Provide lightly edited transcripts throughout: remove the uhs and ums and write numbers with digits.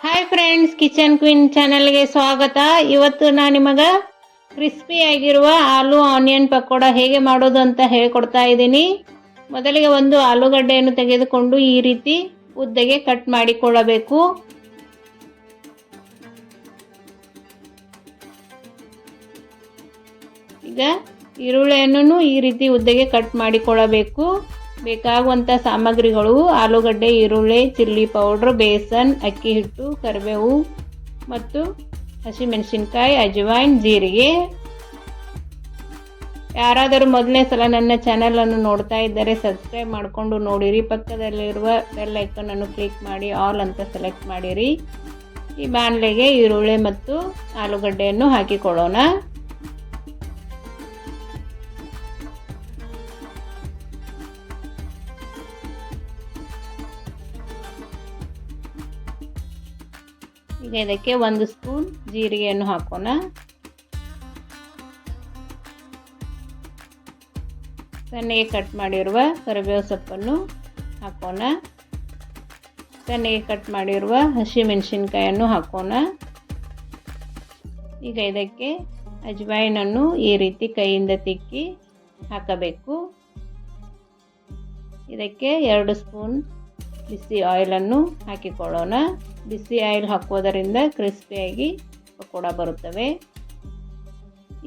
Hi friends, kitchen queen ಚಾನಲ್ಗೆ ಸ್ವಾಗತ. ಇವತ್ತು ನಾನು ನಿಮಗೆ ಕ್ರಿಸ್ಪಿಯಾಗಿರುವ ಆಲೂ ಆನಿಯನ್ ಪಕೋಡ ಹೇಗೆ ಮಾಡೋದು ಅಂತ ಹೇಳ್ಕೊಡ್ತಾ ಇದ್ದೀನಿ. ಮೊದಲಿಗೆ ಒಂದು ಆಲೂಗಡ್ಡೆಯನ್ನು ತೆಗೆದುಕೊಂಡು ಈ ರೀತಿ ಉದ್ದಗೆ ಕಟ್ ಮಾಡಿಕೊಳ್ಳಬೇಕು. ಈಗ ಈರುಳ್ಳಿಯನ್ನು ಈ ರೀತಿ ಉದ್ದಗೆ ಕಟ್ ಮಾಡಿಕೊಳ್ಳಬೇಕು. ಬೇಕಾಗುವಂಥ ಸಾಮಗ್ರಿಗಳು: ಆಲೂಗಡ್ಡೆ, ಈರುಳ್ಳಿ, ಚಿಲ್ಲಿ ಪೌಡ್ರ್, ಬೇಸನ್, ಅಕ್ಕಿ ಹಿಟ್ಟು, ಕರಿಬೇವು ಮತ್ತು ಹಸಿಮೆಣಸಿನ್ಕಾಯಿ, ಅಜ್ವೈನ್, ಜೀರಿಗೆ. ಯಾರಾದರೂ ಮೊದಲನೇ ಸಲ ನನ್ನ ಚಾನಲನ್ನು ನೋಡ್ತಾ ಇದ್ದರೆ ಸಬ್ಸ್ಕ್ರೈಬ್ ಮಾಡಿಕೊಂಡು ನೋಡಿರಿ. ಪಕ್ಕದಲ್ಲಿರುವ ಬೆಲ್ ಐಕನನ್ನು ಕ್ಲಿಕ್ ಮಾಡಿ ಆಲ್ ಅಂತ ಸೆಲೆಕ್ಟ್ ಮಾಡಿರಿ. ಈ ಬಾಣಲೆಗೆ ಈರುಳ್ಳಿ ಮತ್ತು ಆಲೂಗಡ್ಡೆಯನ್ನು ಹಾಕಿಕೊಳ್ಳೋಣ. ಈಗ ಇದಕ್ಕೆ 1 ಸ್ಪೂನ್ ಜೀರಿಗೆಯನ್ನು ಹಾಕೋಣ. ಸಣ್ಣಗೆ ಕಟ್ ಮಾಡಿರುವ ಕರಿಬೇವು ಸೊಪ್ಪನ್ನು ಹಾಕೋಣ. ಸಣ್ಣಗೆ ಕಟ್ ಮಾಡಿರುವ ಹಸಿಮೆಣಸಿನ್ಕಾಯನ್ನು ಹಾಕೋಣ. ಈಗ ಇದಕ್ಕೆ ಅಜ್ವೈನನ್ನು ಈ ರೀತಿ ಕೈಯಿಂದ ತಿಕ್ಕಿ ಹಾಕಬೇಕು. ಇದಕ್ಕೆ 2 ಸ್ಪೂನ್ ಬಿಸಿ ಆಯಿಲನ್ನು ಹಾಕಿಕೊಳ್ಳೋಣ. ಬಿಸಿ ಆಯಿಲ್ ಹಾಕೋದರಿಂದ ಕ್ರಿಸ್ಪಿಯಾಗಿ ಪಕೋಡ ಬರುತ್ತವೆ.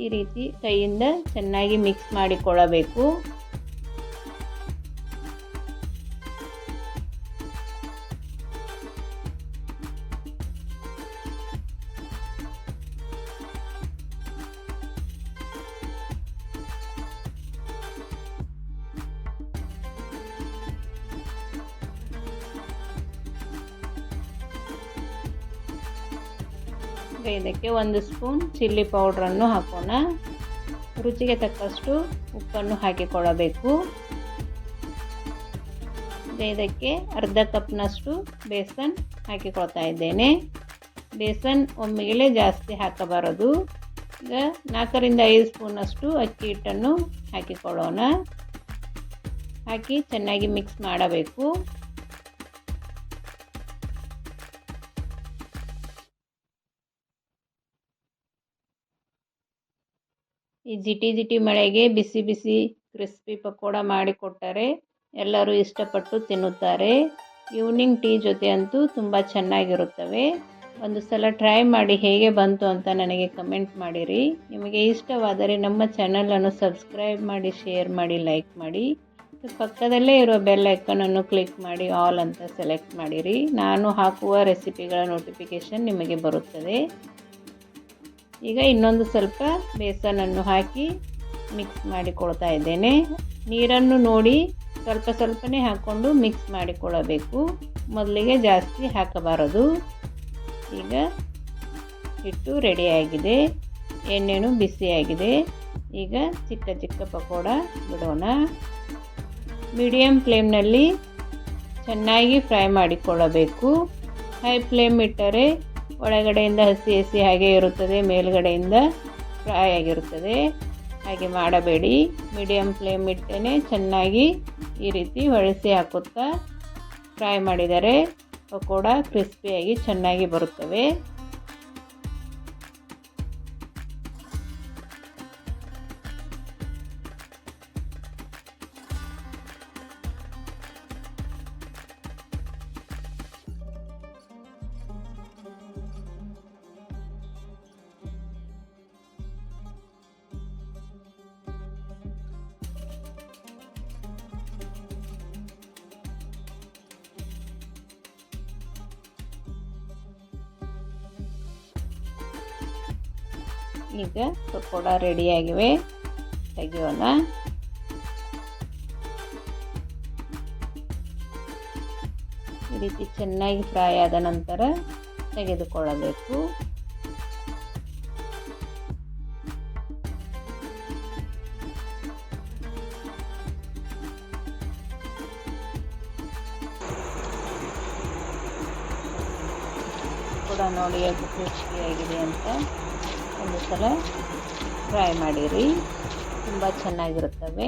ಈ ರೀತಿ ಕೈಯಿಂದ ಚೆನ್ನಾಗಿ ಮಿಕ್ಸ್ ಮಾಡಿಕೊಳ್ಳಬೇಕು. ಇದಕ್ಕೆ 1 ಸ್ಪೂನ್ ಚಿಲ್ಲಿ ಪೌಡ್ರನ್ನು ಹಾಕೋಣ. ರುಚಿಗೆ ತಕ್ಕಷ್ಟು ಉಪ್ಪನ್ನು ಹಾಕಿಕೊಳ್ಳಬೇಕು. ಇದಕ್ಕೆ ಅರ್ಧ ಕಪ್ನಷ್ಟು ಬೇಸನ್ ಹಾಕಿಕೊಳ್ತಾ ಇದ್ದೇನೆ. ಬೇಸನ್ ಒಮ್ಮೆಗೆ ಜಾಸ್ತಿ ಹಾಕಬಾರದು. ಈಗ 4 ರಿಂದ 5 ಸ್ಪೂನಷ್ಟು ಅಕ್ಕಿ ಹಿಟ್ಟನ್ನು ಹಾಕಿಕೊಳ್ಳೋಣ. ಹಾಕಿ ಚೆನ್ನಾಗಿ ಮಿಕ್ಸ್ ಮಾಡಬೇಕು. ಈ ಜಿಟಿ ಮಳೆಗೆ ಬಿಸಿ ಬಿಸಿ ಕ್ರಿಸ್ಪಿ ಪಕೋಡ ಮಾಡಿಕೊಟ್ಟರೆ ಎಲ್ಲರೂ ಇಷ್ಟಪಟ್ಟು ತಿನ್ನುತ್ತಾರೆ. ಈವ್ನಿಂಗ್ ಟೀ ಜೊತೆ ಅಂತೂ ತುಂಬ ಚೆನ್ನಾಗಿರುತ್ತವೆ. ಒಂದು ಸಲ ಟ್ರೈ ಮಾಡಿ ಹೇಗೆ ಬಂತು ಅಂತ ನನಗೆ ಕಮೆಂಟ್ ಮಾಡಿರಿ. ನಿಮಗೆ ಇಷ್ಟವಾದರೆ ನಮ್ಮ ಚಾನಲನ್ನು ಸಬ್ಸ್ಕ್ರೈಬ್ ಮಾಡಿ, ಶೇರ್ ಮಾಡಿ, ಲೈಕ್ ಮಾಡಿ. ಪಕ್ಕದಲ್ಲೇ ಇರೋ ಬೆಲ್ ಐಕನನ್ನು ಕ್ಲಿಕ್ ಮಾಡಿ ಆಲ್ ಅಂತ ಸೆಲೆಕ್ಟ್ ಮಾಡಿರಿ. ನಾನು ಹಾಕುವ ರೆಸಿಪಿಗಳ ನೋಟಿಫಿಕೇಷನ್ ನಿಮಗೆ ಬರುತ್ತದೆ. ಈಗ ಇನ್ನೊಂದು ಸ್ವಲ್ಪ ಬೇಸನನ್ನು ಹಾಕಿ ಮಿಕ್ಸ್ ಮಾಡಿಕೊಳ್ತಾ ಇದ್ದೇನೆ. ನೀರನ್ನು ನೋಡಿ ಸ್ವಲ್ಪನೇ ಹಾಕ್ಕೊಂಡು ಮಿಕ್ಸ್ ಮಾಡಿಕೊಳ್ಳಬೇಕು. ಮೊದಲಿಗೆ ಜಾಸ್ತಿ ಹಾಕಬಾರದು. ಈಗ ಹಿಟ್ಟು ರೆಡಿಯಾಗಿದೆ, ಎಣ್ಣೆನೂ ಬಿಸಿಯಾಗಿದೆ. ಈಗ ಚಿಕ್ಕ ಚಿಕ್ಕ ಪಕೋಡ ಬಿಡೋಣ. ಮೀಡಿಯಮ್ ಫ್ಲೇಮ್ನಲ್ಲಿ ಚೆನ್ನಾಗಿ ಫ್ರೈ ಮಾಡಿಕೊಳ್ಳಬೇಕು. ಹೈ ಫ್ಲೇಮ್ ಇಟ್ಟರೆ ಒಳಗಡೆಯಿಂದ ಹಸಿ ಹಾಗೆ ಇರುತ್ತದೆ, ಮೇಲ್ಗಡೆಯಿಂದ ಫ್ರೈ ಆಗಿರುತ್ತದೆ. ಹಾಗೆ ಮಾಡಬೇಡಿ. ಮೀಡಿಯಮ್ ಫ್ಲೇಮ್ ಇಟ್ಟೇ ಚೆನ್ನಾಗಿ ಈ ರೀತಿ ಹೊಳಿಸಿ ಹಾಕುತ್ತಾ ಫ್ರೈ ಮಾಡಿದರೆ ಪಕೋಡ ಕ್ರಿಸ್ಪಿಯಾಗಿ ಚೆನ್ನಾಗಿ ಬರುತ್ತವೆ. ಈಗ ಪಕೋಡ ರೆಡಿಯಾಗಿವೆ, ತೆಗೆಯೋಣ. ಈ ರೀತಿ ಚೆನ್ನಾಗಿ ಫ್ರೈ ಆದ ನಂತರ ತೆಗೆದುಕೊಳ್ಳಬೇಕು. ಪಕೋಡ ನೋಡಿ ಎಷ್ಟು ರುಚಿಯಾಗಿದೆ ಅಂತ ಒಂದು ಸಲ ಫ್ರೈ ಮಾಡಿರಿ. ತುಂಬ ಚೆನ್ನಾಗಿರುತ್ತವೆ.